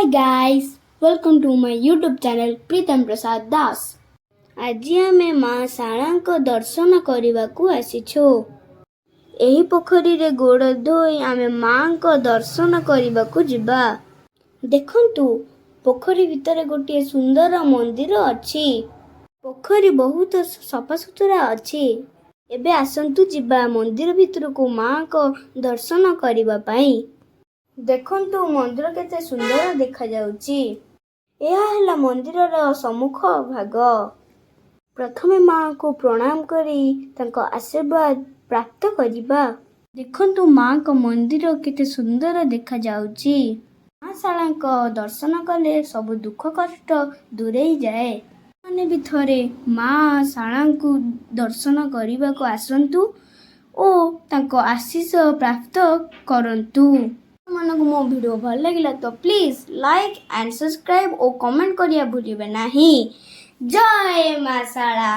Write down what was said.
Hi guys, welcome to my YouTube channel Pritam Prasad Das. ଆଜି ଆମେ ମା ଶାରଳାଙ୍କ ଦର୍ଶନ କରିବାକୁ ଆସିଛୁ। ଏହି ପୋଖରୀରେ ଗୋଡ଼ ଧୋଇ ଆମେ ମାଙ୍କ ଦର୍ଶନ କରିବାକୁ ଯିବା। ଦେଖନ୍ତୁ, ପୋଖରୀ ଭିତରେ ଗୋଟିଏ ସୁନ୍ଦର ମନ୍ଦିର ଅଛି। ପୋଖରୀ ବହୁତ ସଫାସୁତୁରା ଅଛି। ଏବେ ଆସନ୍ତୁ ଯିବା ମନ୍ଦିର ଭିତରକୁ ମାଙ୍କ ଦର୍ଶନ କରିବା ପାଇଁ। ଦେଖନ୍ତୁ ମନ୍ଦିର କେତେ ସୁନ୍ଦର ଦେଖାଯାଉଛି। ଏହା ହେଲା ମନ୍ଦିରର ସମ୍ମୁଖ ଭାଗ। ପ୍ରଥମେ ମାଙ୍କୁ ପ୍ରଣାମ କରି ତାଙ୍କ ଆଶୀର୍ବାଦ ପ୍ରାପ୍ତ କରିବା। ଦେଖନ୍ତୁ ମାଙ୍କ ମନ୍ଦିର କେତେ ସୁନ୍ଦର ଦେଖାଯାଉଛି। ମା ଶାରଳାଙ୍କ ଦର୍ଶନ କଲେ ସବୁ ଦୁଃଖ କଷ୍ଟ ଦୂରେଇ ଯାଏ। ମାନେ ବି ଥରେ ମା ଶାରଳାଙ୍କୁ ଦର୍ଶନ କରିବାକୁ ଆସନ୍ତୁ ଓ ତାଙ୍କ ଆଶୀଷ ପ୍ରାପ୍ତ କରନ୍ତୁ। ଆପଣମାନଙ୍କୁ ମୋ ଭିଡ଼ିଓ ଭଲ ଲାଗିଲା ତ please like and subscribe O comment କରିବା ଭୁଲିବେ ନାହିଁ। ଜୟ ମା ଶାରଳା।